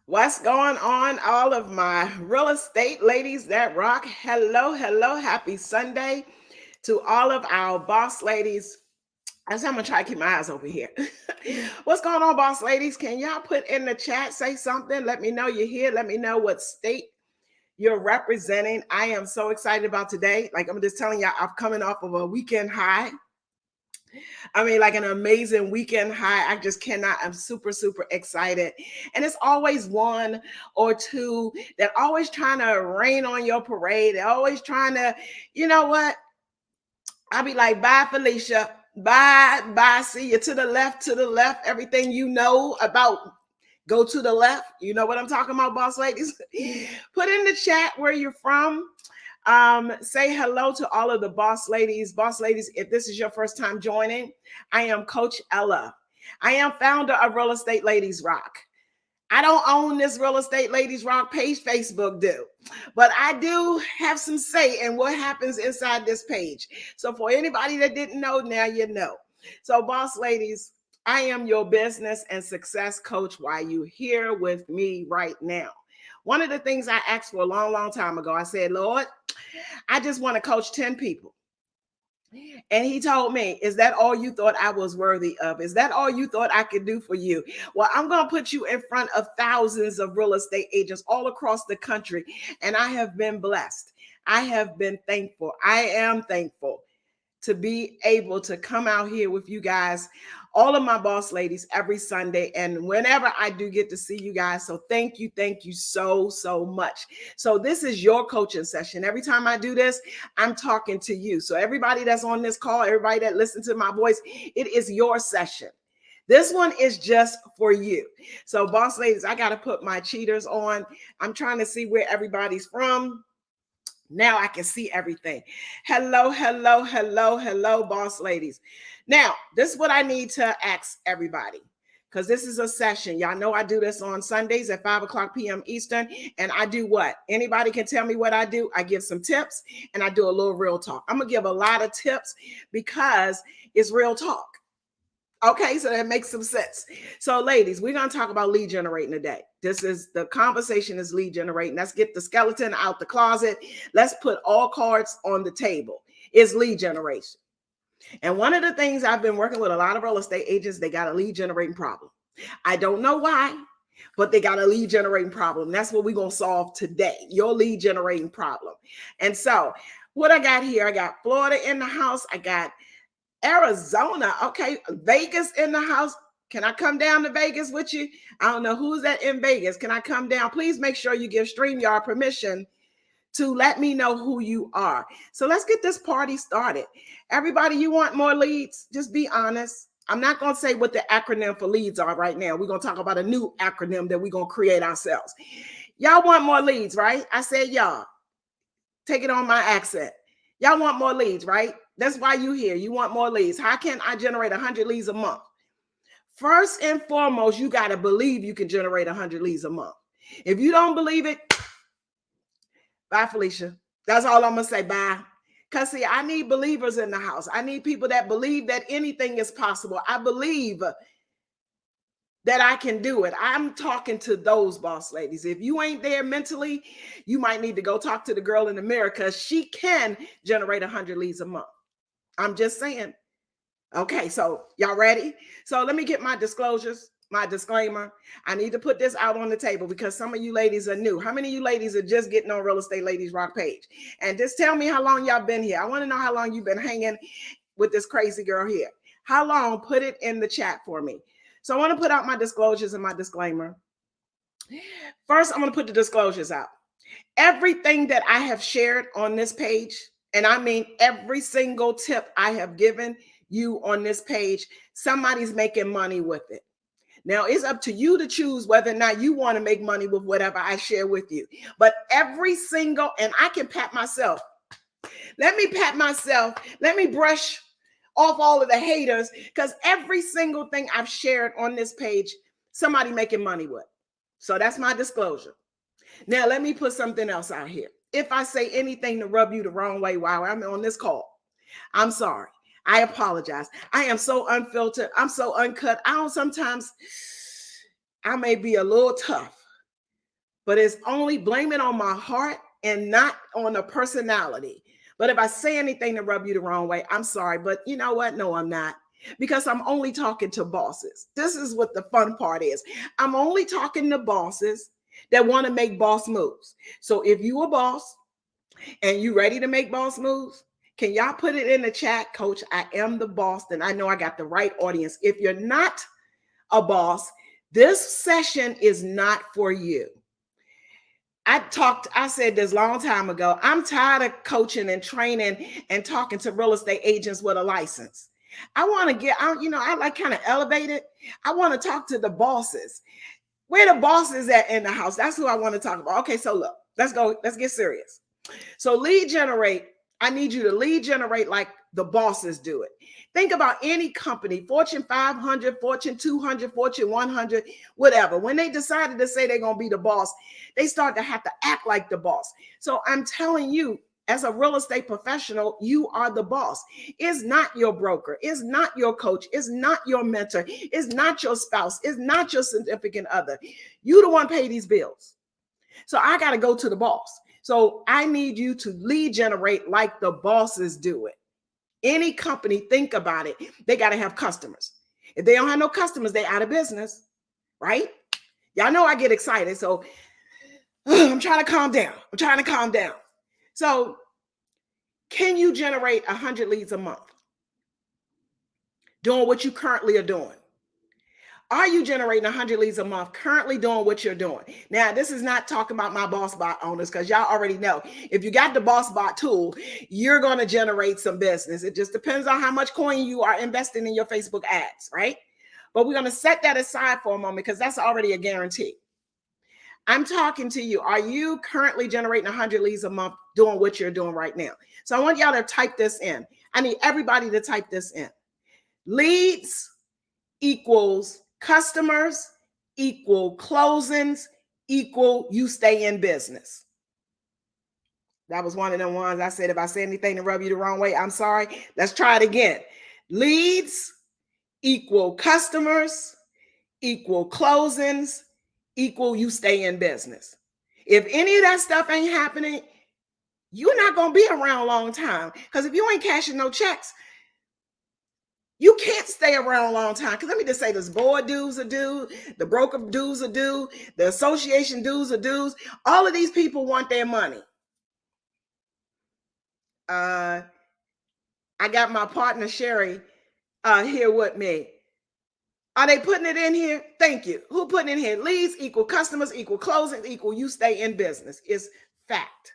What's going on, all of my real estate ladies that rock? Hello, hello, happy Sunday to all of our boss ladies. I'm gonna try to keep my eyes open here. What's going on, boss ladies? Can y'all put in the chat, say something? Let me know you're here. Let me know what state you're representing. I am so excited about today. Like I'm just telling y'all, I'm coming off of a weekend high. I mean, like an amazing weekend high. I just cannot. I'm super, super excited. And it's always one or two that always trying to rain on your parade. They're always trying to, you know what? I'll be like, bye, Felicia. Bye, bye. See you to the left, to the left. Everything you know about go to the left. You know what I'm talking about, boss ladies? Put in the chat where you're from. Say hello to all of the boss ladies. Boss ladies, if this is your first time joining, I am Coach Ella. I am founder of Real Estate Ladies Rock. I don't own this Real Estate Ladies Rock page, Facebook do, but I do have some say in what happens inside this page. So for anybody that didn't know, now you know. So boss ladies, I am your business and success coach while you here with me right now. One of the things I asked for a long, long time ago, I said, Lord, I just want to coach 10 people. And he told me, is that all you thought I was worthy of? Is that all you thought I could do for you? Well, I'm going to put you in front of thousands of real estate agents all across the country. And I have been blessed. I have been thankful. I am thankful to be able to come out here with you guys, all of my boss ladies, every Sunday. And whenever I do get to see you guys. So thank you so, so much. So this is your coaching session. Every time I do this, I'm talking to you. So everybody that's on this call, everybody that listens to my voice, it is your session. This one is just for you. So boss ladies, I got to put my cheaters on. I'm trying to see where everybody's from. Now I can see everything. Hello, hello, hello, hello, boss ladies. Now, this is what I need to ask everybody because this is a session. Y'all know I do this on Sundays at 5 o'clock p.m. Eastern. And I do what? Anybody can tell me what I do? I give some tips and I do a little real talk. I'm going to give a lot of tips because it's real talk. Okay, so that makes some sense. So, ladies, we're going to talk about lead generating today. This is the conversation is lead generating. Let's get the skeleton out the closet. Let's put all cards on the table. It's lead generation. And one of the things I've been working with a lot of real estate agents, they got a lead generating problem. I don't know why, but they got a lead generating problem. That's what we're going to solve today, your lead generating problem. And so, what I got here, I got Florida in the house. I got Arizona. Okay. Vegas in the house. Can I come down to Vegas with you? I don't know who's that in Vegas. Can I come down? Please make sure you give StreamYard permission to let me know who you are. So let's get this party started. Everybody, you want more leads? Just be honest. I'm not going to say what the acronym for leads are right now. We're going to talk about a new acronym that we're going to create ourselves. Y'all want more leads, right? I said y'all. Take it on my accent. Y'all want more leads, right? That's why you here. You want more leads. How can I generate 100 leads a month? First and foremost, you got to believe you can generate 100 leads a month. If you don't believe it, bye, Felicia. That's all I'm going to say. Bye. Because, see, I need believers in the house. I need people that believe that anything is possible. I believe that I can do it. I'm talking to those boss ladies. If you ain't there mentally, you might need to go talk to the girl in the mirror because she can generate 100 leads a month. I'm just saying. Okay, so y'all ready? So let me get my disclosures, my disclaimer. I need to put this out on the table because some of you ladies are new. How many of you ladies are just getting on Real Estate Ladies Rock page? And just tell me how long y'all been here. I want to know how long you've been hanging with this crazy girl here. How long? Put it in the chat for me. So I want to put out my disclosures and my disclaimer. First, I'm going to put the disclosures out. Everything that I have shared on this page, and I mean every single tip I have given you on this page, somebody's making money with it. Now, it's up to you to choose whether or not you want to make money with whatever I share with you. But every single, and I can pat myself. Let me pat myself. Let me brush off all of the haters because every single thing I've shared on this page, somebody making money with. So that's my disclosure. Now, let me put something else out here. If I say anything to rub you the wrong way while I'm on this call, I'm sorry. I apologize. I am so unfiltered. I'm so uncut. Sometimes I may be a little tough. but it's only blame it on my heart and not on the personality. But if I say anything to rub you the wrong way, I'm sorry. But you know what? No, I'm not. Because I'm only talking to bosses. This is what the fun part is. I'm only talking to bosses that want to make boss moves. So if you a boss and you ready to make boss moves, can y'all put it in the chat? Coach, I am the boss. Then I know I got the right audience. If you're not a boss, this session is not for you. I said this long time ago, I'm tired of coaching and training and talking to real estate agents with a license. I want to get out, I like kind of elevated. I want to talk to the bosses. Where the bosses at in the house? That's who I want to talk about. Okay, so look, let's go. Let's get serious. So lead generate. I need you to lead generate like the bosses do it. Think about any company, Fortune 500, Fortune 200, Fortune 100, whatever. When they decided to say they're going to be the boss, they start to have to act like the boss. So I'm telling you, as a real estate professional, you are the boss. It's not your broker. It's not your coach. It's not your mentor. It's not your spouse. It's not your significant other. You the one pay these bills. So I got to go to the boss. So I need you to lead generate like the bosses do it. Any company, think about it. They got to have customers. If they don't have no customers, they out of business, right? Y'all know I get excited. So I'm trying to calm down. So can you generate 100 leads a month doing what you currently are doing? Are you generating 100 leads a month currently doing what you're doing? Now, this is not talking about my Boss Bot owners because y'all already know if you got the Boss Bot tool, you're going to generate some business. It just depends on how much coin you are investing in your Facebook ads, right? But we're going to set that aside for a moment because that's already a guarantee. I'm talking to you. Are you currently generating 100 leads a month doing what you're doing right now? So I want y'all to type this in. I need everybody to type this in. Leads equals customers equal closings equal you stay in business. That was one of them ones I said, if I say anything to rub you the wrong way, I'm sorry. Let's try it again. Leads equal customers equal closings equal you stay in business. If any of that stuff ain't happening, you're not going to be around a long time. Because if you ain't cashing no checks, you can't stay around a long time. Because let me just say this, board dues are due, the broker dues are due, the association dues are dues. All of these people want their money. I got my partner, Sherry, here with me. Are they putting it in here? Thank you. Who putting in here? Leads equal customers equal closing equal you stay in business. It's fact.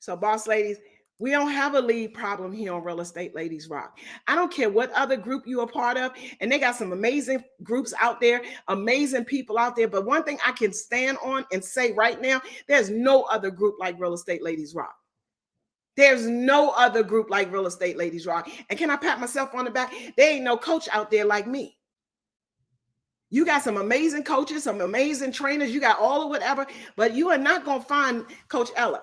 So boss ladies, we don't have a lead problem here on Real Estate Ladies Rock. I don't care what other group you're a part of, and they got some amazing groups out there, amazing people out there. But one thing I can stand on and say right now, there's no other group like Real Estate Ladies Rock. There's no other group like Real Estate Ladies Rock. And can I pat myself on the back? There ain't no coach out there like me. You got some amazing coaches, some amazing trainers. You got all of whatever, but you are not going to find Coach Ella.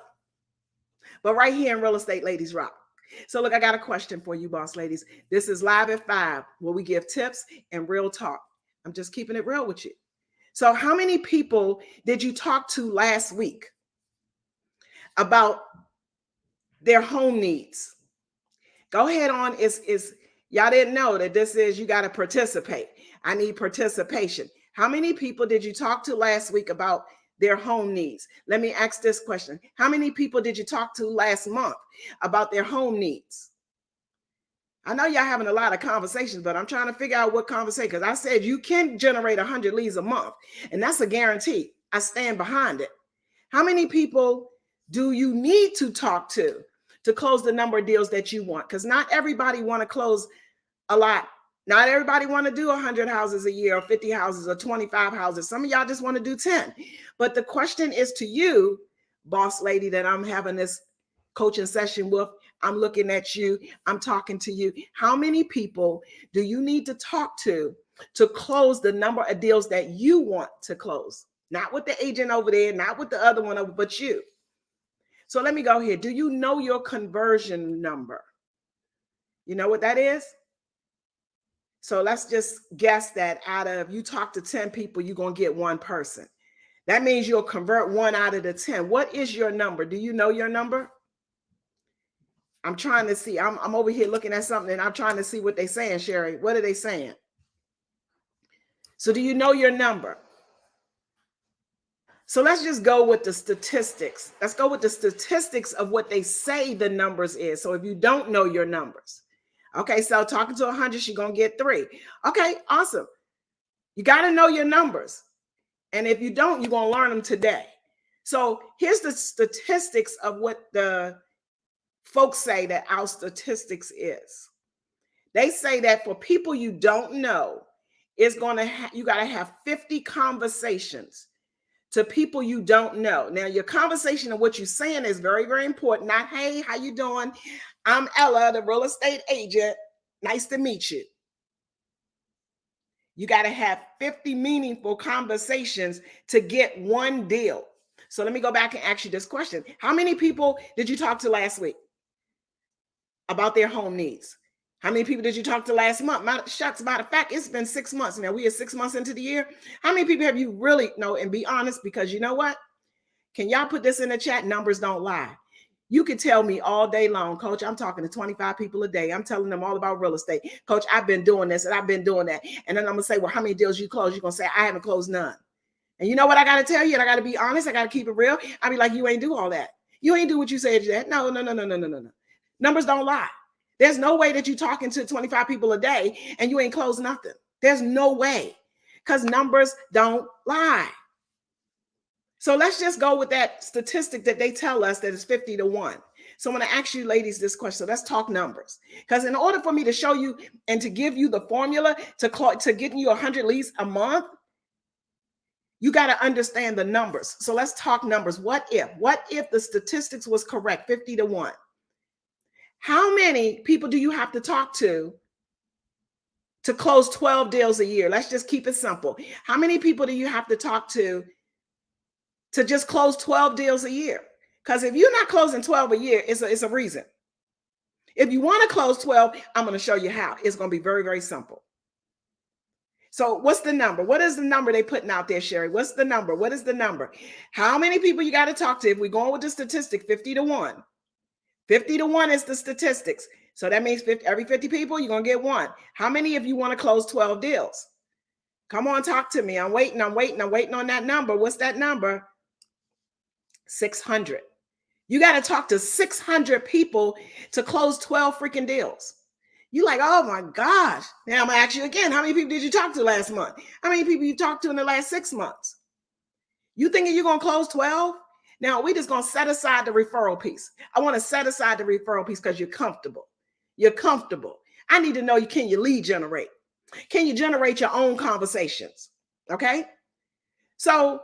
But right here in Real Estate Ladies Rock. So look, I got a question for you, boss ladies. This is Live at 5, where we give tips and real talk. I'm just keeping it real with you. So how many people did you talk to last week about their home needs? Go ahead on. Y'all didn't know that this is, you got to participate. I need participation. How many people did you talk to last week about their home needs? Let me ask this question. How many people did you talk to last month about their home needs? I know y'all having a lot of conversations, but I'm trying to figure out what conversation, because I said you can generate 100 leads a month, and that's a guarantee. I stand behind it. How many people do you need to talk to close the number of deals that you want? Because not everybody want to close a lot. Not everybody want to do 100 houses a year or 50 houses or 25 houses. Some of y'all just want to do 10. But the question is to you, boss lady, that I'm having this coaching session with. I'm looking at you. I'm talking to you. How many people do you need to talk to close the number of deals that you want to close? Not with the agent over there, not with the other one over, but you. So let me go here. Do you know your conversion number? You know what that is? So let's just guess that out of, you talk to 10 people, you're going to get one person. That means you'll convert 1 out of the 10. What is your number? Do you know your number? I'm trying to see. I'm over here looking at something and I'm trying to see what they're saying, Sherry. What are they saying? So do you know your number? So let's just go with the statistics. Let's go with the statistics of what they say the numbers is. So if you don't know your numbers, okay, so talking to 100, she's going to get 3. Okay, awesome. You got to know your numbers. And if you don't, you're going to learn them today. So here's the statistics of what the folks say that our statistics is. They say that for people you don't know, it's going to you got to have 50 conversations to people you don't know. Now, your conversation and what you're saying is very, very important. Not, hey, how you doing? I'm Ella, the real estate agent. Nice to meet you. You got to have 50 meaningful conversations to get one deal. So let me go back and ask you this question. How many people did you talk to last week about their home needs? How many people did you talk to last month? Shucks, matter of fact, it's been 6 months now. We are 6 months into the year. How many people have you really know? And be honest, because you know what? Can y'all put this in the chat? Numbers don't lie. You can tell me all day long, Coach, I'm talking to 25 people a day. I'm telling them all about real estate. Coach, I've been doing this and I've been doing that. And then I'm going to say, well, how many deals you closed? You're going to say, I haven't closed none. And you know what I got to tell you? And I got to be honest. I got to keep it real. I be like, you ain't do all that. You ain't do what you said you did. No. Numbers don't lie. There's no way that you're talking to 25 people a day and you ain't closed nothing. There's no way, because numbers don't lie. So let's just go with that statistic that they tell us that is 50 to 1. So I'm going to ask you ladies this question. So let's talk numbers, because in order for me to show you and to give you the formula to getting you 100 leads a month, you got to understand the numbers. So let's talk numbers. What if the statistics was correct, 50 to 1? How many people do you have to talk to close 12 deals a year? Let's just keep it simple. How many people do you have to talk to just close 12 deals a year? Because if you're not closing 12 a year, it's a reason. If you want to close 12, I'm going to show you how. It's going to be very, very simple. So what's the number? What is the number they putting out there, Sherry? What's the number? What is the number? How many people you got to talk to? If we're going with the statistic, 50 to 1. 50 to 1 is the statistics. So that means every 50 people, you're going to get 1. How many of you want to close 12 deals? Come on, talk to me. I'm waiting on that number. What's that number? 600. You got to talk to 600 people to close 12 freaking deals. You like, oh my gosh. Now I'm going to ask you again, how many people did you talk to last month? How many people you talked to in the last 6 months? You thinking you're going to close 12? Now, we just going to set aside the referral piece. I want to set aside the referral piece because you're comfortable. You're comfortable. I need to know, can you lead generate? Can you generate your own conversations? Okay. So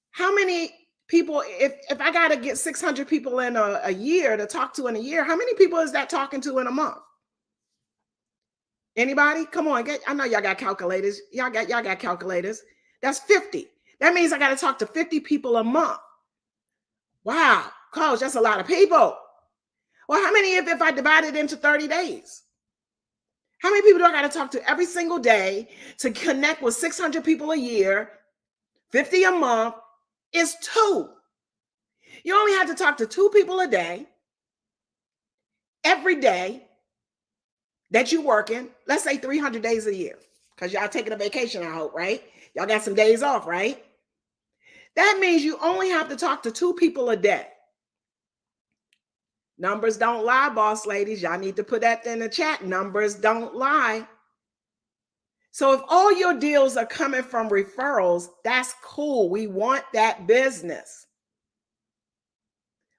how many people, if I got to get 600 people in a year to talk to in a year, how many people is that talking to in a month? Anybody? Come on. I know y'all got calculators. Y'all got calculators. That's 50. That means I got to talk to 50 people a month. Wow, Coach, that's a lot of people. Well, how many if I divide it into 30 days? How many people do I got to talk to every single day to connect with 600 people a year? 50 a month is 2. You only have to talk to 2 people a day, every day that you're working. Let's say 300 days a year, because y'all taking a vacation, I hope, right? Y'all got some days off, right? That means you only have to talk to 2 people a day. Numbers don't lie, boss ladies. Y'all need to put that in the chat. Numbers don't lie. So if all your deals are coming from referrals, that's cool. We want that business.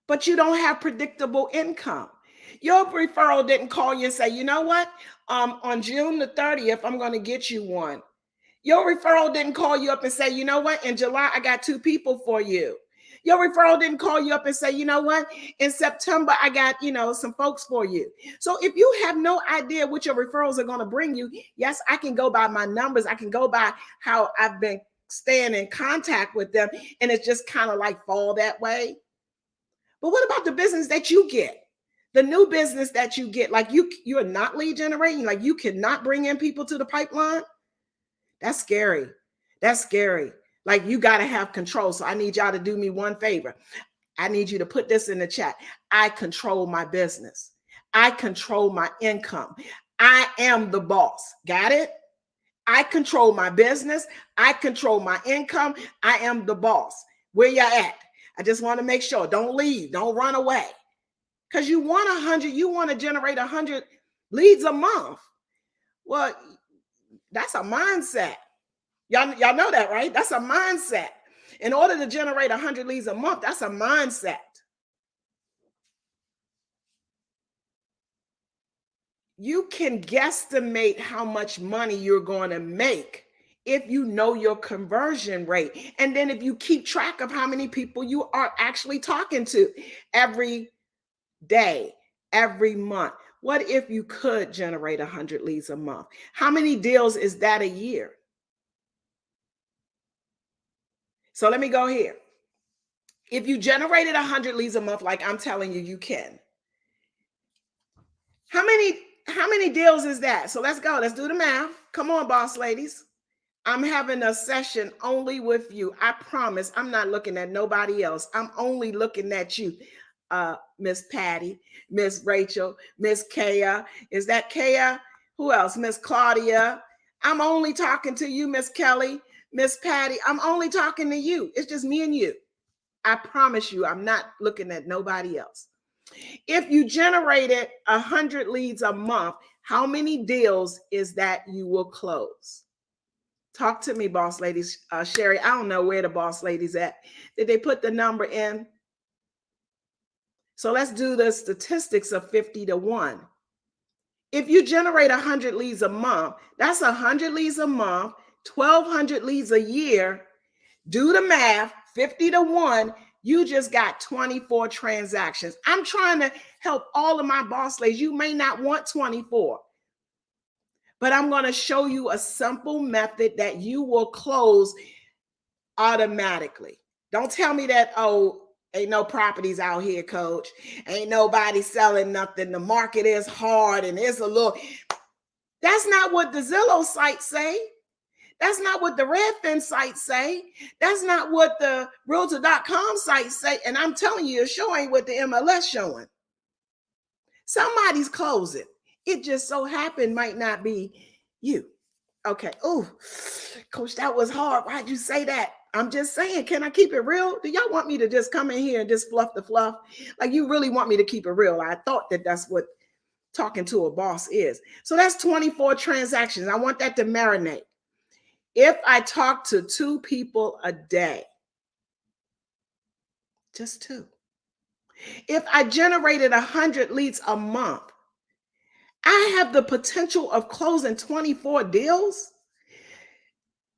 But you don't have predictable income. Your referral didn't call you and say, you know what? On June the 30th, I'm going to get you one. Your referral didn't call you up and say, you know what? In July, I got 2 people for you. Your referral didn't call you up and say, you know what? In September, I got, some folks for you. So if you have no idea what your referrals are going to bring you, yes, I can go by my numbers. I can go by how I've been staying in contact with them. And it's just kind of like fall that way. But what about the business that you get? The new business that you get, like you're not lead generating, like you cannot bring in people to the pipeline. That's scary. That's scary. Like, you got to have control. So I need y'all to do me one favor. I need you to put this in the chat. I control my business. I control my income. I am the boss. Got it? I control my business. I control my income. I am the boss. Where y'all at? I just want to make sure. Don't leave. Don't run away. Because you want 100. You want to generate 100 leads a month. Well, that's a mindset. Y'all know that, right? That's a mindset. In order to generate 100 leads a month, that's a mindset. You can guesstimate how much money you're going to make if you know your conversion rate. And then if you keep track of how many people you are actually talking to every day, every month. What if you could generate 100 leads a month? How many deals is that a year? So let me go here. If you generated 100 leads a month, like I'm telling you, you can. How many deals is that? So let's go. Let's do the math. Come on, boss ladies. I'm having a session only with you. I promise I'm not looking at nobody else. I'm only looking at you. Miss Patty, Miss Rachel, Miss Kaya. Is that Kaya? Who else? Miss Claudia. I'm only talking to you, Miss Kelly, Miss Patty. I'm only talking to you. It's just me and you. I promise you, I'm not looking at nobody else. If you generated 100 leads a month, how many deals is that you will close? Talk to me, boss ladies. Sherry, I don't know where the boss ladies at. Did they put the number in? So let's do the statistics of 50 to 1. If you generate 100 leads a month, that's 100 leads a month, 1,200 leads a year. Do the math, 50 to 1. You just got 24 transactions. I'm trying to help all of my boss ladies. You may not want 24, but I'm going to show you a simple method that you will close automatically. Don't tell me that, oh, ain't no properties out here, coach. Ain't nobody selling nothing. The market is hard and it's a little. That's not what the Zillow sites say. That's not what the Redfin sites say. That's not what the Realtor.com sites say. And I'm telling you, it sure ain't what the MLS showing. Somebody's closing. It just so happened might not be you. Okay. Oh, coach, that was hard. Why'd you say that? I'm just saying, can I keep it real? Do y'all want me to just come in here and just fluff the fluff? Like, you really want me to keep it real? I thought that that's what talking to a boss is. So that's 24 transactions. I want that to marinate. If I talk to 2 people a day, just 2. If I generated 100 leads a month, I have the potential of closing 24 deals.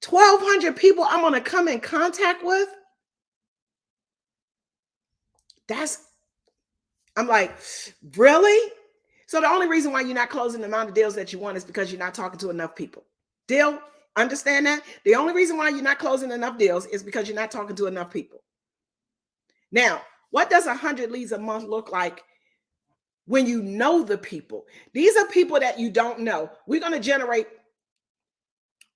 1,200 people I'm going to come in contact with. I'm like, really? So the only reason why you're not closing the amount of deals that you want is because you're not talking to enough people. Deal? Understand that? The only reason why you're not closing enough deals is because you're not talking to enough people. Now, what does 100 leads a month look like when you know the people? These are people that you don't know. We're going to generate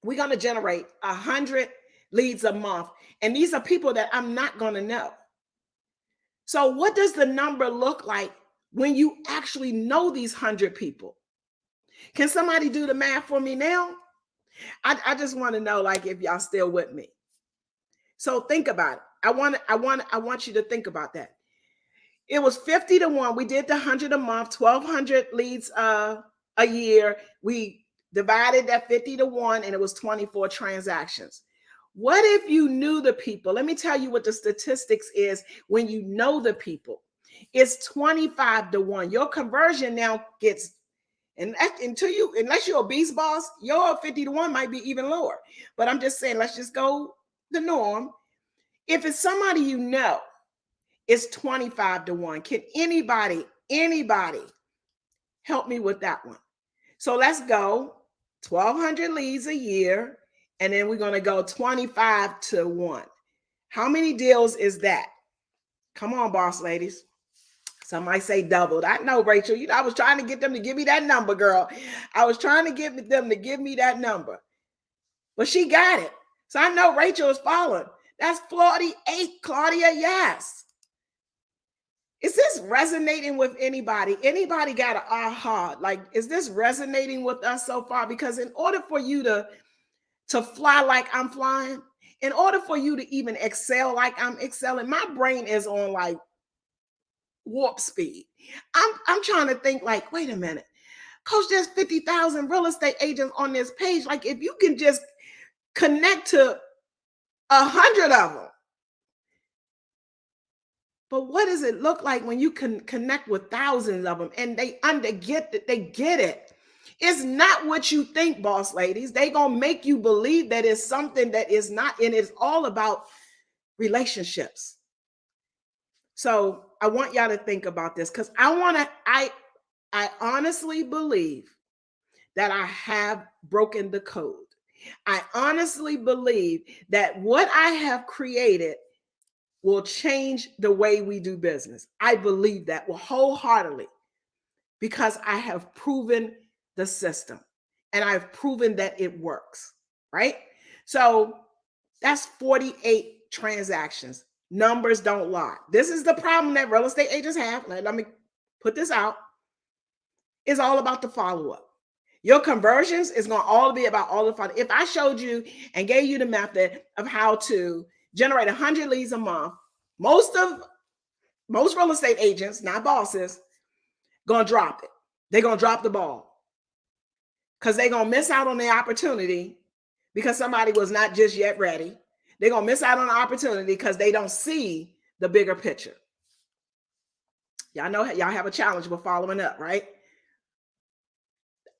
100 leads a month. And these are people that I'm not going to know. So what does the number look like when you actually know these 100 people? Can somebody do the math for me now? I just want to know, like, if y'all still with me. So think about it. I want you to think about that. It was 50 to 1. We did the 100 a month, 1,200 leads a year. We divided that 50 to 1, and it was 24 transactions. What if you knew the people? Let me tell you what the statistics is when you know the people. It's 25 to 1. Your conversion now gets, unless you're a beast boss, your 50 to 1 might be even lower. But I'm just saying, let's just go the norm. If it's somebody you know, it's 25 to 1. Can anybody help me with that one? So let's go 1,200 leads a year, and then we're going to go 25 to 1. How many deals is that? Come on, boss ladies. Somebody say doubled. I know, Rachel. I was trying to get them to give me that number, girl. I was trying to get them to give me that number. But she got it. So I know Rachel is following. That's 48, Claudia. Yes. Is this resonating with anybody? Anybody got an aha? Like, is this resonating with us so far? Because in order for you to fly like I'm flying, in order for you to even excel like I'm excelling, my brain is on like warp speed. I'm trying to think like, wait a minute, coach, there's 50,000 real estate agents on this page. Like, if you can just connect to 100 of them. But what does it look like when you can connect with thousands of them and they get it? They get it. It's not what you think, boss ladies. They gonna make you believe that it's something that is not, and it's all about relationships. So I want y'all to think about this, because I honestly believe that I have broken the code. I honestly believe that what I have created will change the way we do business. I believe that wholeheartedly, because I have proven the system and I've proven that it works, right? So that's 48 transactions. Numbers don't lie. This is the problem that real estate agents have. Let me put this out. It's all about the follow-up. Your conversions is going to all be about all the follow. If I showed you and gave you the method of how to generate 100 leads a month, most real estate agents, not bosses, going to drop it. They're going to drop the ball because they're going to miss out on the opportunity because somebody was not just yet ready. They're going to miss out on the opportunity because they don't see the bigger picture. Y'all know y'all have a challenge with following up, right?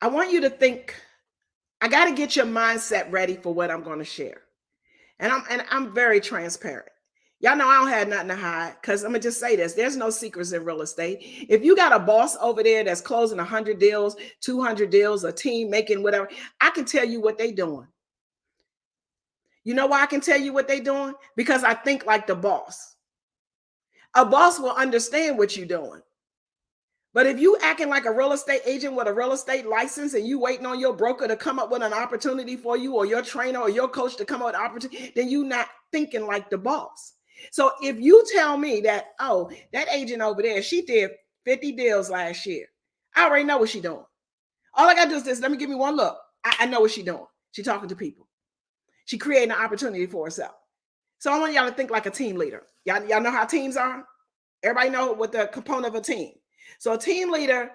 I want you to think, I got to get your mindset ready for what I'm going to share. And I'm very transparent. Y'all know I don't have nothing to hide, because I'm going to just say this. There's no secrets in real estate. If you got a boss over there that's closing 100 deals, 200 deals, a team making whatever, I can tell you what they're doing. You know why I can tell you what they're doing? Because I think like the boss. A boss will understand what you're doing. But if you acting like a real estate agent with a real estate license and you waiting on your broker to come up with an opportunity for you, or your trainer or your coach to come up with an opportunity, then you're not thinking like the boss. So if you tell me that, oh, that agent over there, she did 50 deals last year, I already know what she's doing. All I got to do is this. Let me give me one look. I know what she's doing. She's talking to people. She creating an opportunity for herself. So I want y'all to think like a team leader. Y'all know how teams are? Everybody know what the component of a team. So a team leader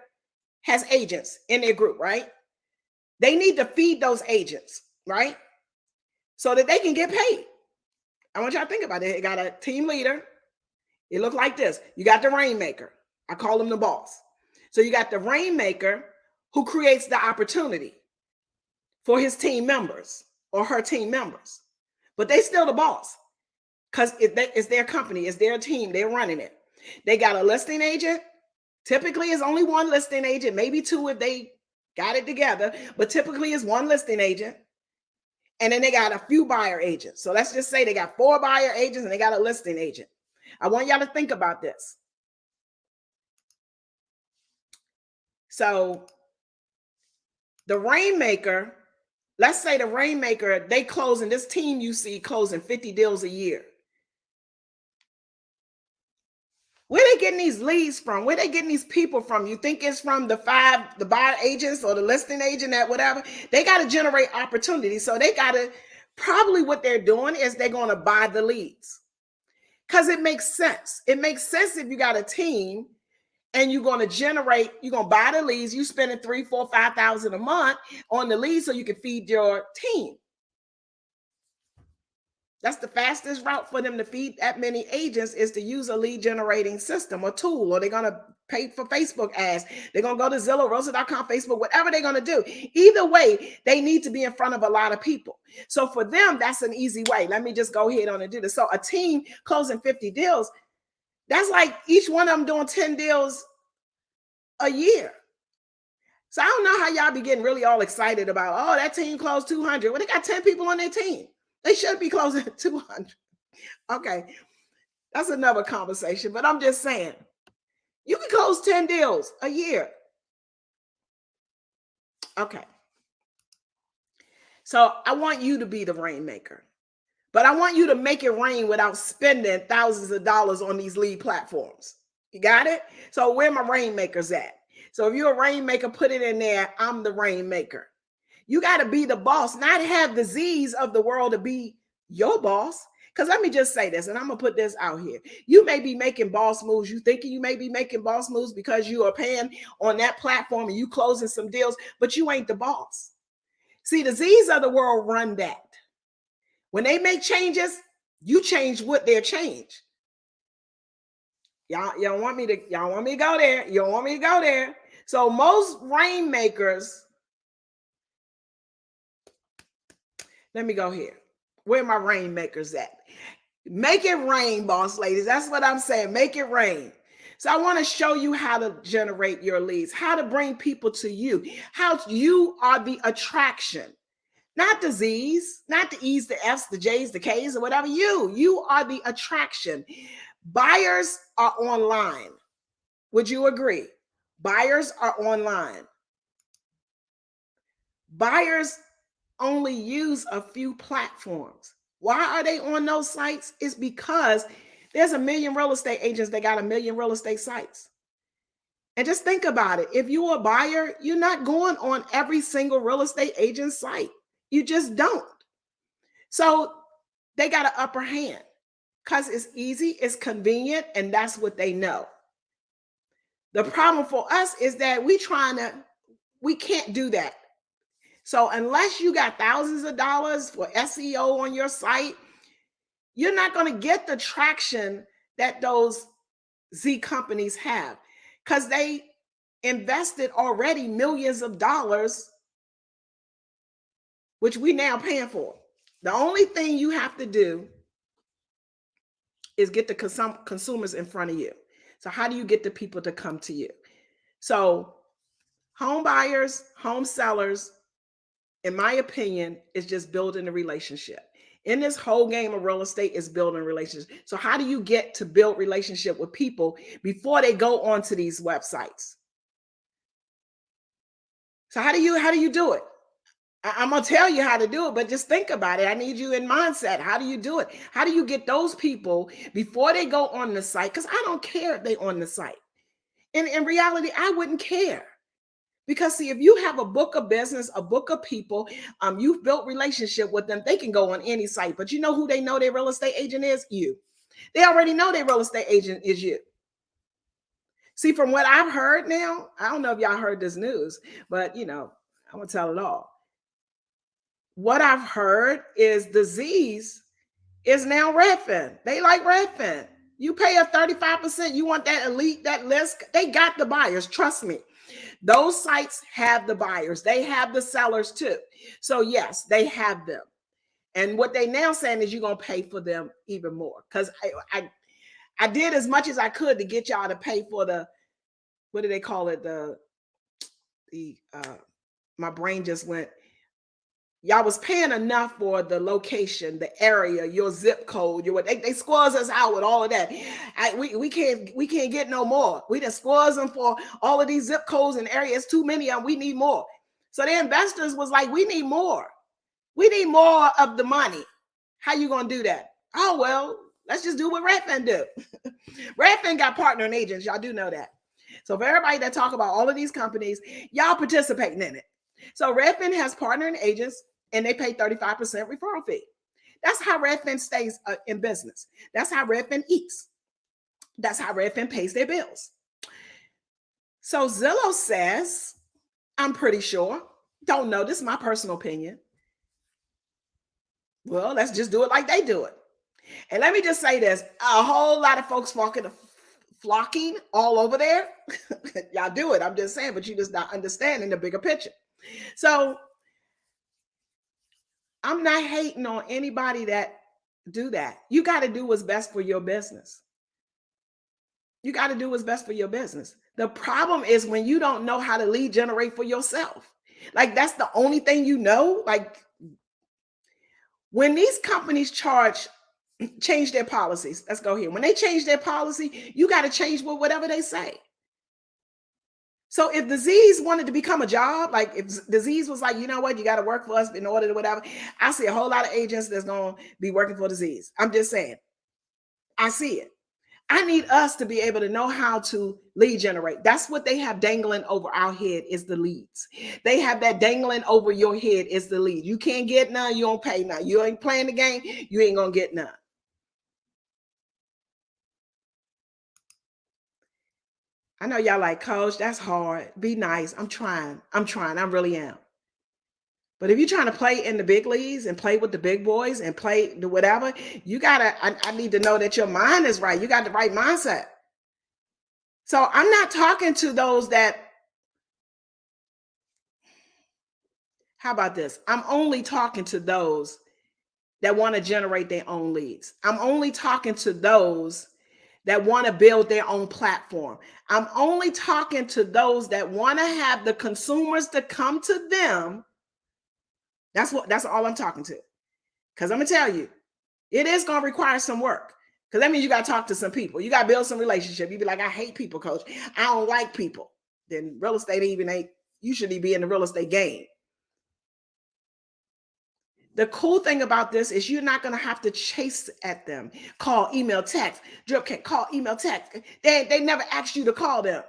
has agents in their group, right? They need to feed those agents, right? So that they can get paid. I want y'all to think about it. You got a team leader. It looks like this. You got the rainmaker. I call him the boss. So you got the rainmaker who creates the opportunity for his team members or her team members. But they still the boss, because it's their company, it's their team, they're running it. They got a listing agent. Typically, it's only one listing agent, maybe two if they got it together, but typically it's one listing agent. And then they got a few buyer agents. So let's just say they got 4 buyer agents and they got a listing agent. I want y'all to think about this. So the rainmaker, let's say the rainmaker, they closing, this team you see closing 50 deals a year. Where they getting these leads from? Where they getting these people from? You think it's from the buyer agents or the listing agent, that whatever? They got to generate opportunities. So they got to, probably what they're doing is they're going to buy the leads, because it makes sense. It makes sense if you got a team and you're going to buy the leads. You spending $3,000, $4,000, $5,000 a month on the leads so you can feed your team. That's the fastest route for them to feed that many agents, is to use a lead generating system or tool, or they're going to pay for Facebook ads. They're going to go to Zillow, Rosa.com, Facebook, whatever they're going to do. Either way, they need to be in front of a lot of people. So for them, that's an easy way. Let me just go ahead on and do this. So a team closing 50 deals, that's like each one of them doing 10 deals a year. So I don't know how y'all be getting really all excited about, oh, that team closed 200. Well, they got 10 people on their team. They should be closing 200. Okay, that's another conversation, but I'm just saying, you can close 10 deals a year. Okay. So I want you to be the rainmaker. But I want you to make it rain without spending thousands of dollars on these lead platforms. You got it? So where my rainmakers at? So if you're a rainmaker, put it in there. I'm the rainmaker. You got to be the boss, not have the Z's of the world to be your boss. Because let me just say this, and I'm going to put this out here. You may be making boss moves. You thinking you may be making boss moves because you are paying on that platform and you closing some deals, but you ain't the boss. See, the Z's of the world run that. When they make changes, you change what their change. Y'all want me to go there. You don't want me to go there. So most rainmakers, let me go here. Where my rainmakers at? Make it rain, boss ladies. That's what I'm saying. Make it rain. So I want to show you how to generate your leads, how to bring people to you, how you are the attraction, not the Z's, not the E's, the F's, the J's, the K's, or whatever. You are the attraction. Buyers are online. Would you agree? Buyers are online. Buyers only use a few platforms. Why are they on those sites? It's because there's a million real estate agents that got a million real estate sites. And just think about it. If you're a buyer, you're not going on every single real estate agent site. You just don't. So they got an upper hand because it's easy, it's convenient, and that's what they know. The problem for us is that we can't do that. So unless you got thousands of dollars for SEO on your site, you're not going to get the traction that those Z companies have because they invested already millions of dollars, which we now paying for. The only thing you have to do is get the consumers in front of you. So how do you get the people to come to you? So home buyers, home sellers, in my opinion, is just building a relationship. In this whole game of real estate is building relationships. So how do you get to build relationship with people before they go onto these websites? So how do you do it? I'm going to tell you how to do it, but just think about it. I need you in mindset. How do you do it? How do you get those people before they go on the site? Because I don't care if they're on the site. And in reality, I wouldn't care. Because see, if you have a book of business, a book of people, you've built relationship with them, they can go on any site. But you know who they know their real estate agent is? You. They already know their real estate agent is you. See, from what I've heard now, I don't know if y'all heard this news, but I'm gonna tell it all. What I've heard is the Z's is now Redfin. They like Redfin. You pay a 35%. You want that elite, that list. They got the buyers. Trust me. Those sites have the buyers. They have the sellers too. So yes, they have them. And what they now saying is you're going to pay for them even more. Because I did as much as I could to get y'all to pay for the, what do they call it? My brain just went. Y'all was paying enough for the location, the area, your zip code, they squares us out with all of that. We can't get no more. We just squares them for all of these zip codes and areas. Too many of them. We need more. So the investors was like, we need more. We need more of the money. How you gonna do that? Oh well, let's just do what Redfin do. Redfin got partner and agents. Y'all do know that. So for everybody that talk about all of these companies, y'all participating in it. So Redfin has partner and agents. And they pay 35% referral fee. That's how Redfin stays in business. That's how Redfin eats. That's how Redfin pays their bills. So Zillow says, I'm pretty sure, don't know, this is my personal opinion. Well, let's just do it like they do it. And let me just say this, a whole lot of folks flocking all over there. Y'all do it, I'm just saying, but you're just not understanding the bigger picture. So I'm not hating on anybody that do that. You got to do what's best for your business. You got to do what's best for your business. The problem is when you don't know how to lead generate for yourself. Like that's the only thing you know. Like when these companies change their policies. Let's go here. When they change their policy, you got to change whatever they say. So if disease wanted to become a job, like if disease was like, you know what, you got to work for us in order to whatever, I see a whole lot of agents that's going to be working for disease. I'm just saying, I see it. I need us to be able to know how to lead generate. That's what they have dangling over our head is the leads. They have that dangling over your head is the lead. You can't get none, you don't pay none. You ain't playing the game, you ain't gonna get none. I know y'all like, Coach, that's hard. Be nice. I'm trying. I really am. But if you're trying to play in the big leagues and play with the big boys and play the whatever, you gotta, I need to know that your mind is right. You got the right mindset. So I'm not talking to those that, how about this? I'm only talking to those that want to generate their own leads. I'm only talking to those that want to build their own platform. I'm only talking to those that want to have the consumers to come to them. That's all I'm talking to. Because I'm gonna tell you, it is gonna require some work. Because that means you gotta talk to some people. You gotta build some relationship. You be like, I hate people, Coach. I don't like people. Then real estate even ain't, you shouldn't be in the real estate game. The cool thing about this is you're not going to have to chase at them. Call, email, text. Drip can call, email, text. They never asked you to call them.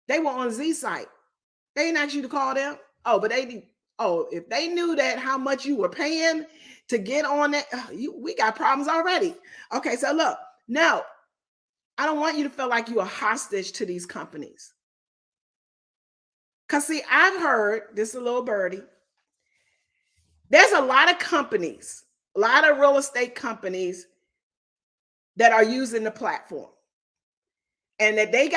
They were on Z site. They didn't ask you to call them. Oh, but if they knew that how much you were paying to get on that, we got problems already. Okay, so look, no, I don't want you to feel like you're a hostage to these companies. Because see, I've heard, this is a little birdie, there's a lot of companies, a lot of real estate companies that are using the platform and that they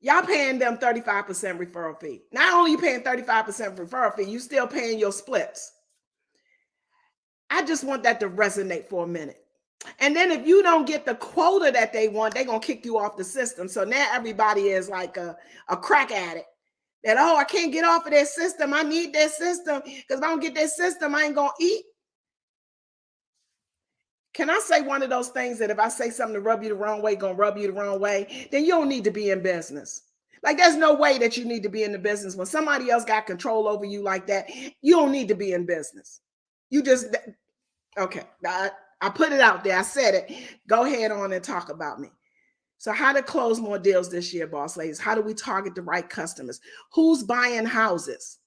y'all paying them 35% referral fee. Not only you paying 35% referral fee, you still paying your splits. I just want that to resonate for a minute. And then if you don't get the quota that they want, they're going to kick you off the system. So now everybody is like a crack addict. That, I can't get off of that system. I need that system because if I don't get that system, I ain't going to eat. Can I say one of those things that if I say something to rub you the wrong way, going to rub you the wrong way, then you don't need to be in business. Like there's no way that you need to be in the business when somebody else got control over you like that. You don't need to be in business. You just, okay, I put it out there. I said it. Go ahead on and talk about me. So how to close more deals this year, boss ladies? How do we target the right customers? Who's buying houses?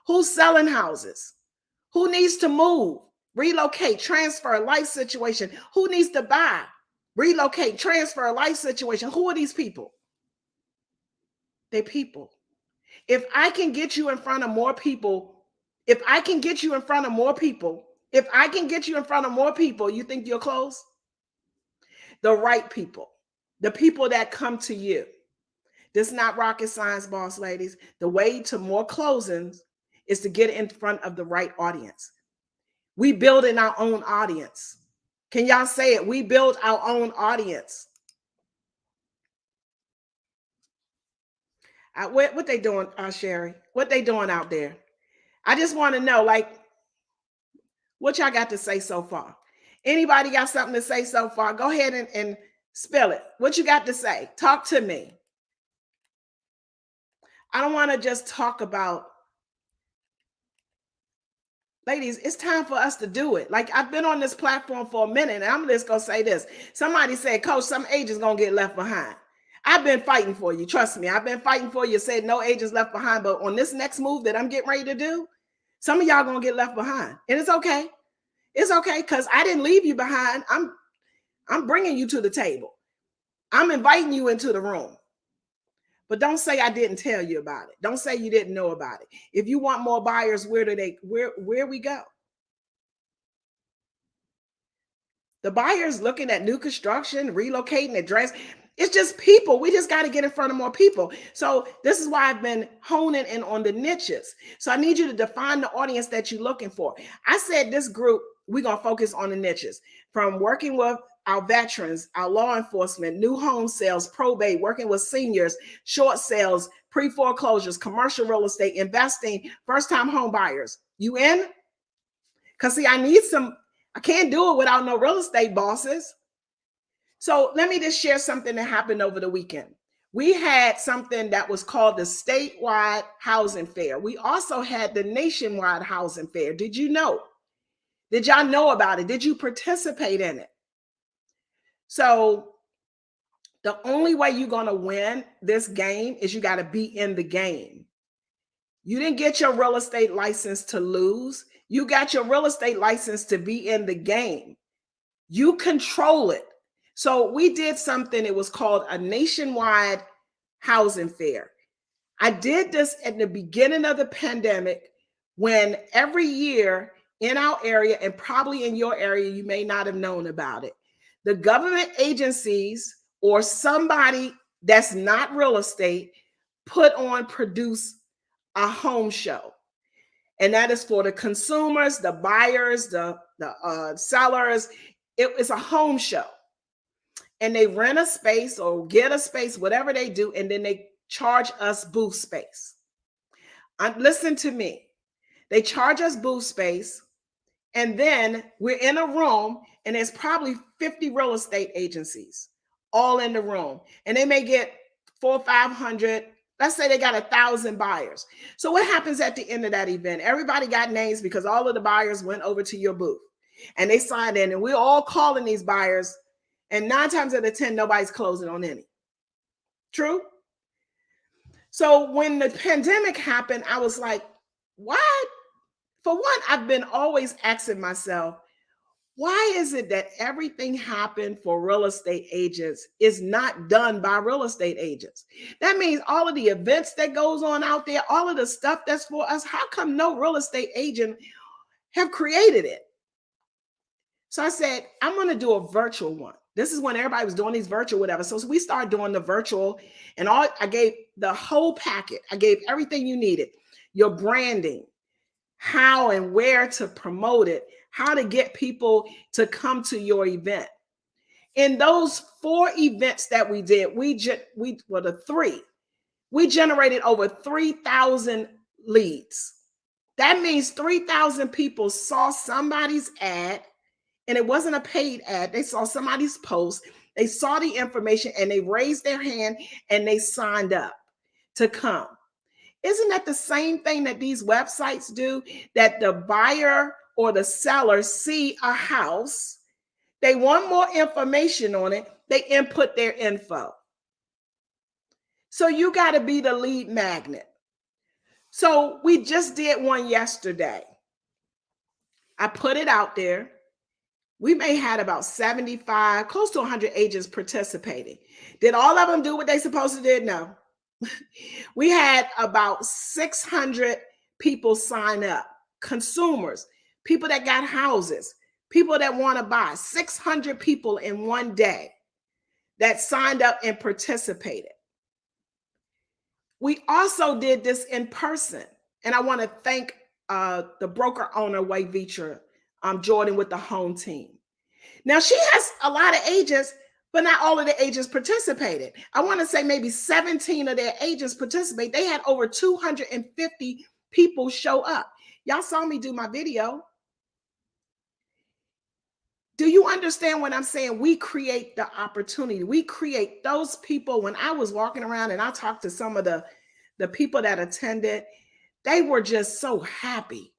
Who's selling houses? Who needs to move, relocate, transfer, life situation? Who needs to buy, relocate, transfer, life situation? Who are these people? They're people. If I can get you in front of more people, you think you'll close? The right people. The people that come to you. This is not rocket science, boss ladies. The way to more closings is to get in front of the right audience. We build in our own audience. Can y'all say it? We build our own audience. What they doing, Sherry? What they doing out there? I just want to know, like, what y'all got to say so far? Anybody got something to say so far? Go ahead and spill it. What you got to say? Talk to me. I don't want to just talk about, ladies, it's time for us to do it. Like I've been on this platform for a minute and I'm just going to say this. Somebody said, Coach, some agents going to get left behind. I've been fighting for you. Trust me. I've been fighting for you. Said no agents left behind. But on this next move that I'm getting ready to do, some of y'all going to get left behind. And it's okay. It's okay because I didn't leave you behind. I'm bringing you to the table. I'm inviting you into the room. But don't say I didn't tell you about it. Don't say you didn't know about it. If you want more buyers, where we go? The buyers looking at new construction, relocating, address. It's just people. We just got to get in front of more people. So this is why I've been honing in on the niches. So I need you to define the audience that you're looking for. I said this group, we're going to focus on the niches from working with our veterans, our law enforcement, new home sales, probate, working with seniors, short sales, pre-foreclosures, commercial real estate, investing, first-time home buyers. You in? Because see, I can't do it without no real estate bosses. So let me just share something that happened over the weekend. We had something that was called the statewide housing fair. We also had the nationwide housing fair. Did you know? Did y'all know about it? Did you participate in it? So the only way you're going to win this game is you got to be in the game. You didn't get your real estate license to lose. You got your real estate license to be in the game. You control it. So we did something, it was called a nationwide housing fair. I did this at the beginning of the pandemic when every year in our area, and probably in your area, you may not have known about it, the government agencies or somebody that's not real estate produce a home show. And that is for the consumers, the buyers, the sellers. It's a home show. And they rent a space or get a space, whatever they do, and then they charge us booth space. Listen to me. They charge us booth space, and then we're in a room, and there's probably 50 real estate agencies all in the room, and they may get 400 or 500. Let's say they got 1,000 buyers. So what happens at the end of that event? Everybody got names because all of the buyers went over to your booth, and they signed in, and we're all calling these buyers. And 9 times out of 10, nobody's closing on any. True? So when the pandemic happened, I was like, what? For one, I've been always asking myself, why is it that everything happened for real estate agents is not done by real estate agents? That means all of the events that goes on out there, all of the stuff that's for us, how come no real estate agent have created it? So I said, I'm going to do a virtual one. This is when everybody was doing these virtual whatever. So we started doing the virtual, and I gave the whole packet. I gave everything you needed, your branding, how and where to promote it, how to get people to come to your event. In those 4 events that we did, the 3, we generated over 3,000 leads. That means 3,000 people saw somebody's ad. And it wasn't a paid ad. They saw somebody's post, they saw the information, and they raised their hand and they signed up to come. Isn't that the same thing that these websites do? That the buyer or the seller see a house, they want more information on it, they input their info. So you got to be the lead magnet. So we just did one yesterday. I put it out there. We may had about 75, close to 100 agents participating. Did all of them do what they supposed to do? No. We had about 600 people sign up, consumers, people that got houses, people that want to buy, 600 people in one day that signed up and participated. We also did this in person. And I want to thank the broker owner, Wayvitra Jordan, with the home team. Now, she has a lot of agents, but not all of the agents participated. I want to say maybe 17 of their agents participate. They had over 250 people show up. Y'all saw me do my video. Do you understand what I'm saying? We create the opportunity. We create those people. When I was walking around and I talked to some of the people that attended, they were just so happy.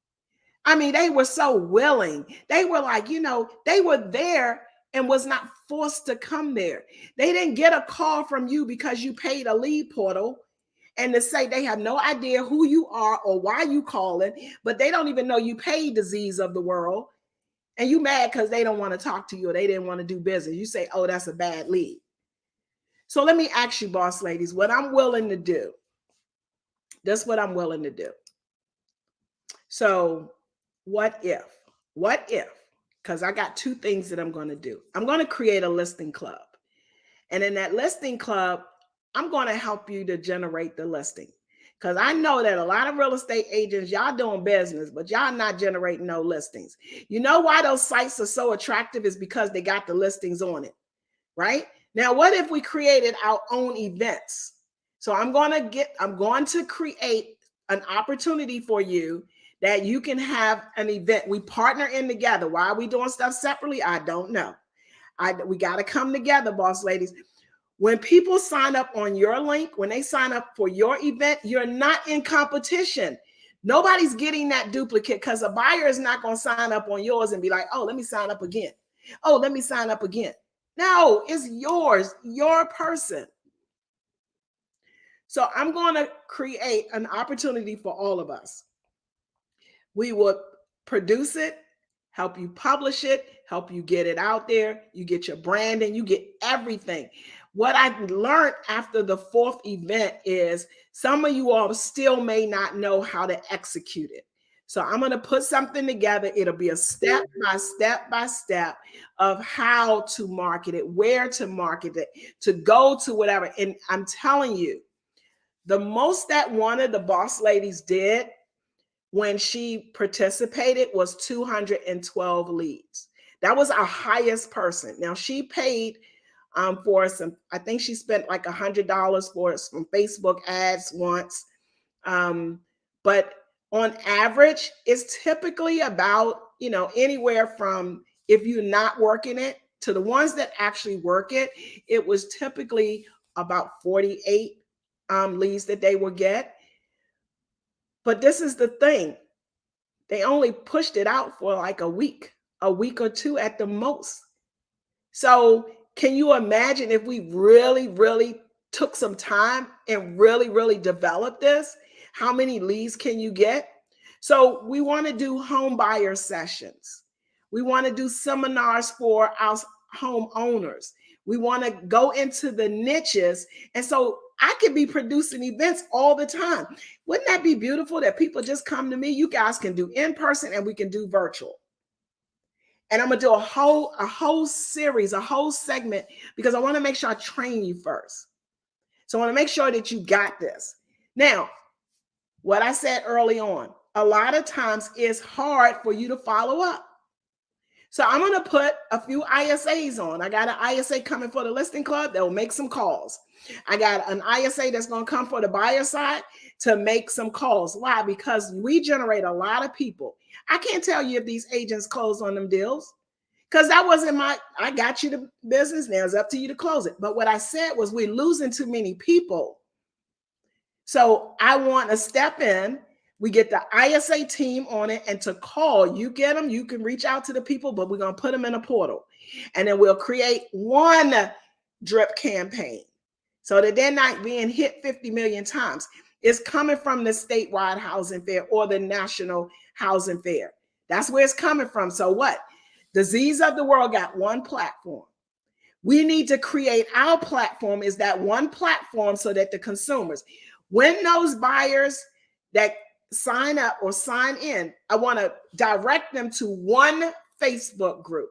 I mean, they were so willing. They were like, they were there and was not forced to come there. They didn't get a call from you because you paid a lead portal and to say they have no idea who you are or why you calling, but they don't even know you paid the Z's of the world. And you mad because they don't want to talk to you or they didn't want to do business. You say, oh, that's a bad lead. So let me ask you, boss ladies, what I'm willing to do. That's what I'm willing to do. So what if, because I got 2 things that I'm going to do. I'm going to create a listing club. And in that listing club, I'm going to help you to generate the listing. Because I know that a lot of real estate agents, y'all doing business, but y'all not generating no listings. You know why those sites are so attractive is because they got the listings on it, right? Now, what if we created our own events? So I'm going to create an opportunity for you that you can have an event. We partner in together. Why are we doing stuff separately? I don't know. We got to come together, boss ladies. When people sign up on your link, when they sign up for your event, you're not in competition. Nobody's getting that duplicate because a buyer is not going to sign up on yours and be like, oh, let me sign up again. Oh, let me sign up again. No, it's yours, your person. So I'm going to create an opportunity for all of us. We will produce it, help you publish it, help you get it out there. You get your branding, you get everything. What I learned after the 4th event is some of you all still may not know how to execute it. So I'm going to put something together. It'll be a step by step of how to market it, where to market it, to go to whatever. And I'm telling you, the most that one of the boss ladies did when she participated was 212 leads. That was our highest person. Now she paid for some, I think she spent like $100 for some Facebook ads once. But on average, it's typically about, anywhere from, if you're not working it, to the ones that actually work it, it was typically about 48 leads that they would get. But this is the thing. They only pushed it out for like a week or two at the most. So can you imagine if we really, really took some time and really, really developed this? How many leads can you get? So we want to do home buyer sessions. We want to do seminars for our homeowners. We want to go into the niches. And so I could be producing events all the time. Wouldn't that be beautiful that people just come to me? You guys can do in person and we can do virtual. And I'm going to do a whole series, a whole segment, because I want to make sure I train you first. So I want to make sure that you got this. Now, what I said early on, a lot of times it's hard for you to follow up. So I'm going to put a few ISAs on. I got an ISA coming for the listing club that will make some calls. I got an ISA that's going to come for the buyer side to make some calls. Why? Because we generate a lot of people. I can't tell you if these agents close on them deals because that wasn't I got you the business. Now it's up to you to close it. But what I said was we're losing too many people. So I want to step in. We get the ISA team on it and to call. You get them. You can reach out to the people, but we're going to put them in a portal. And then we'll create one drip campaign so that they're not being hit 50 million times. It's coming from the statewide housing fair or the national housing fair. That's where it's coming from. So what? The Z's of the world got one platform. We need to create our platform is that one platform so that the consumers, when those buyers that sign up or sign in, I want to direct them to one Facebook group.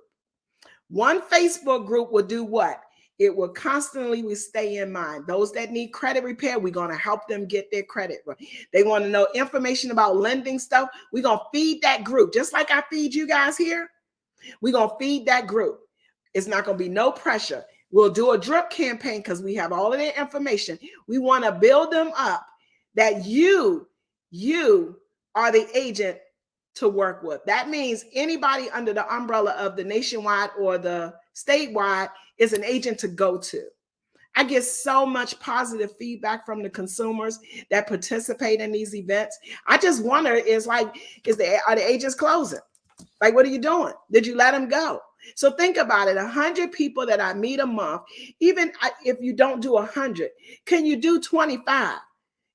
One Facebook group will do what? It will constantly we stay in mind. Those that need credit repair, we're going to help them get their credit. They want to know information about lending stuff. We're going to feed that group. Just like I feed you guys here, we're going to feed that group. It's not going to be no pressure. We'll do a drip campaign because we have all of their information. We want to build them up that you are the agent to work with. That means anybody under the umbrella of the nationwide or the statewide is an agent to go to. I get so much positive feedback from the consumers that participate in these events. I just wonder are the agents closing? Like, what are you doing? Did you let them go? So think about it. 100 people that I meet a month, even if you don't do 100, can you do 25?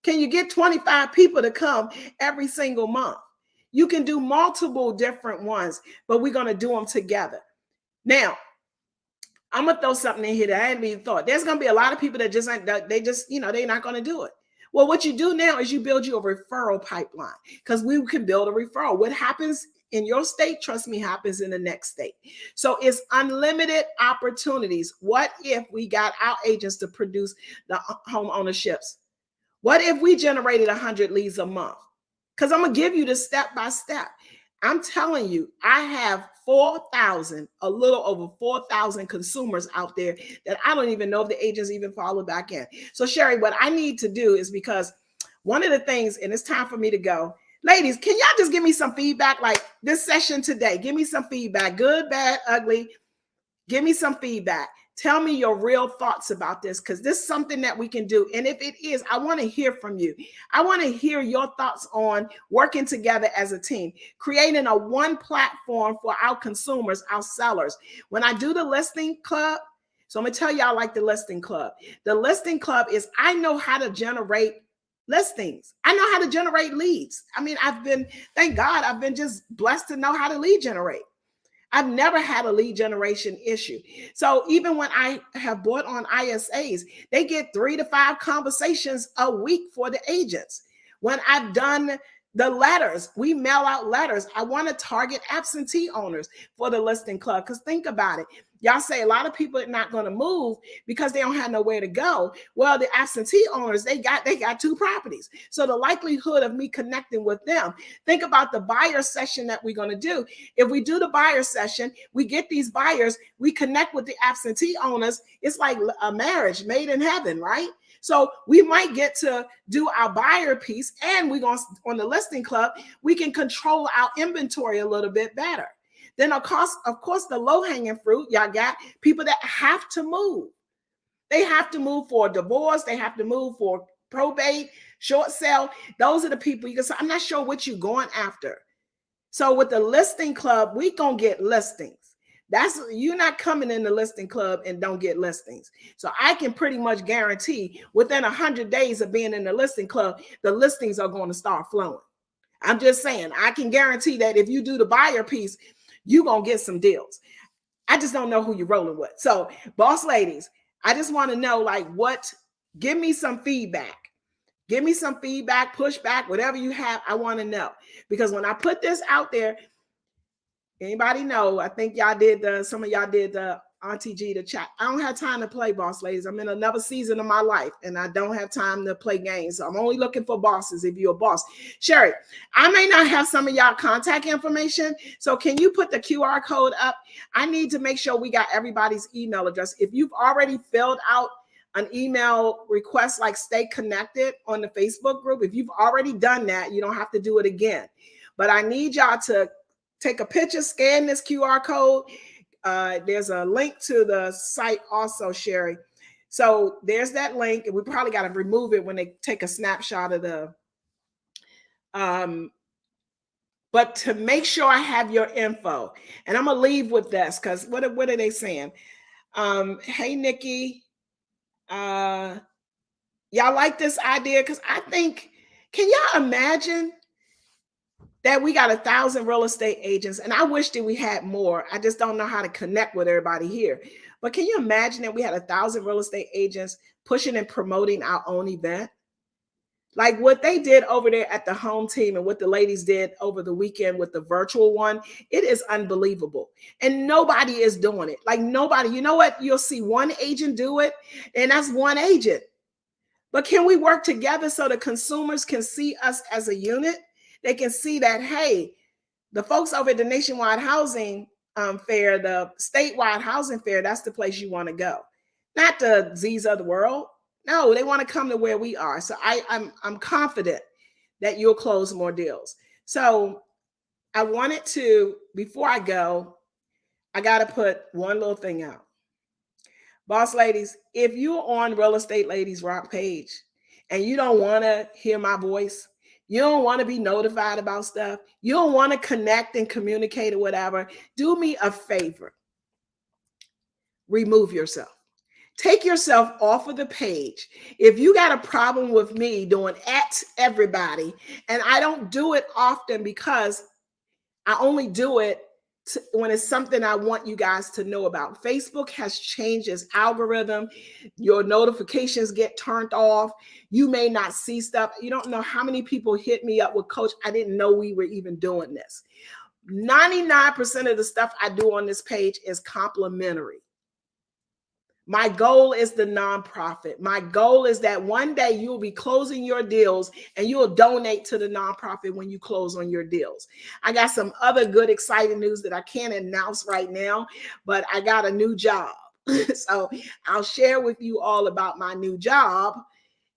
Can you get 25 people to come every single month? You can do multiple different ones, but we're going to do them together. Now, I'm going to throw something in here that I hadn't even thought. There's going to be a lot of people that they're not going to do it. Well, what you do now is you build you a referral pipeline because we can build a referral. What happens in your state, trust me, happens in the next state. So it's unlimited opportunities. What if we got our agents to produce the home ownerships? What if we generated 100 leads a month? Because I'm going to give you the step by step. I'm telling you, I have 4,000, a little over 4,000 consumers out there that I don't even know if the agents even follow back in. So Sherry, what I need to do is because one of the things, and it's time for me to go, ladies, can y'all just give me some feedback? Like this session today, give me some feedback, good, bad, ugly. Give me some feedback. Tell me your real thoughts about this, because this is something that we can do. And if it is, I want to hear from you. I want to hear your thoughts on working together as a team, creating a one platform for our consumers, our sellers. When I do the listing club, so I'm going to tell y'all like the listing club. The listing club is, I know how to generate listings. I know how to generate leads. I mean, thank God, I've been just blessed to know how to lead generate. I've never had a lead generation issue. So even when I have bought on ISAs, they get 3 to 5 conversations a week for the agents. When I've done the letters, we mail out letters. I want to target absentee owners for the listing club, because think about it. Y'all say a lot of people are not going to move because they don't have nowhere to go. Well, the absentee owners, they got 2 properties. So the likelihood of me connecting with them, think about the buyer session that we're going to do. If we do the buyer session, we get these buyers, we connect with the absentee owners. It's like a marriage made in heaven, right? So we might get to do our buyer piece, and we're going to, on the listing club, we can control our inventory a little bit better. Then of course, the low-hanging fruit, y'all got people that have to move. They have to move for a divorce. They have to move for probate, short sale. Those are the people you can say, I'm not sure what you're going after. So with the listing club, we going to get listings. You're not coming in the listing club and don't get listings. So I can pretty much guarantee within 100 days of being in the listing club, the listings are going to start flowing. I'm just saying, I can guarantee that if you do the buyer piece, you're going to get some deals. I just don't know who you're rolling with. So boss ladies, I just want to know, like, give me some feedback. Give me some feedback, pushback, whatever you have. I want to know, because when I put this out there, anybody know, I think some of y'all did the Auntie G the chat. I don't have time to play, boss ladies. I'm in another season of my life and I don't have time to play games. So I'm only looking for bosses if you're a boss. Sherry, I may not have some of y'all contact information. So can you put the QR code up? I need to make sure we got everybody's email address. If you've already filled out an email request, like stay connected on the Facebook group, if you've already done that, you don't have to do it again. But I need y'all to take a picture, scan this QR code. There's a link to the site also, Sherry. So there's that link, and we probably got to remove it when they take a snapshot of the, but to make sure I have your info. And I'm gonna leave with this, because what are they saying? Hey, Nikki, y'all like this idea? Because I think, can y'all imagine that we got 1,000 real estate agents, and I wish that we had more. I just don't know how to connect with everybody here. But can you imagine that we had 1,000 real estate agents pushing and promoting our own event? Like what they did over there at the home team and what the ladies did over the weekend with the virtual one, it is unbelievable. And nobody is doing it. Like nobody, you know what? You'll see one agent do it, and that's one agent. But can we work together so the consumers can see us as a unit? They can see that, hey, the folks over at the Nationwide Housing Fair, the statewide housing fair, that's the place you want to go. Not the Z's of the world. No, they want to come to where we are. So I'm confident that you'll close more deals. So I wanted to, before I go, I got to put one little thing out. Boss ladies, if you're on Real Estate Ladies Rock page and you don't want to hear my voice, you don't want to be notified about stuff, you don't want to connect and communicate or whatever, do me a favor. Remove yourself. Take yourself off of the page. If you got a problem with me doing at everybody, and I don't do it often because I only do it when it's something I want you guys to know about. Facebook has changed its algorithm. Your notifications get turned off. You may not see stuff. You don't know how many people hit me up with, Coach, I didn't know we were even doing this. 99% of the stuff I do on this page is complimentary. My goal is the nonprofit. My goal is that one day you'll be closing your deals and you'll donate to the nonprofit when you close on your deals. I got some other good, exciting news that I can't announce right now, but I got a new job. So I'll share with you all about my new job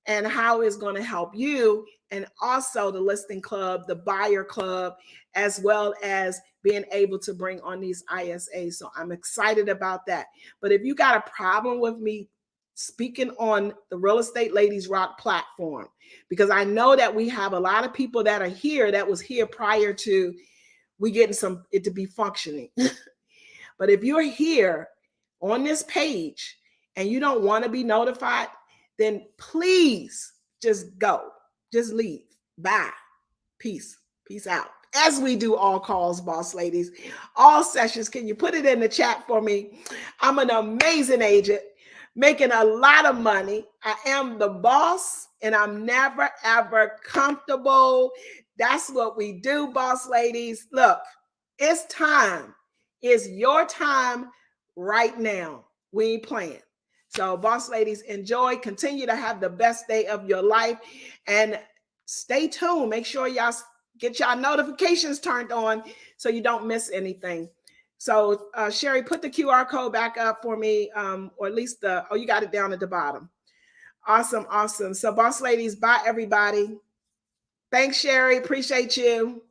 and how it's going to help you and also the listing club, the buyer club, as well as being able to bring on these ISAs. So I'm excited about that. But if you got a problem with me speaking on the Real Estate Ladies Rock platform, because I know that we have a lot of people that are here that was here prior to we getting it to be functioning. But if you're here on this page and you don't want to be notified, then please just go. Just leave. Bye. Peace. Peace out. As we do all calls, boss ladies, all sessions. Can you put it in the chat for me? I'm an amazing agent making a lot of money. I am the boss and I'm never, ever comfortable. That's what we do, boss ladies. Look, it's time. It's your time right now. We ain't playing. So, boss ladies, enjoy. Continue to have the best day of your life. And stay tuned. Make sure y'all get y'all notifications turned on so you don't miss anything. So, Sherry, put the QR code back up for me, or at least you got it down at the bottom. Awesome, awesome. So, boss ladies, bye, everybody. Thanks, Sherry. Appreciate you.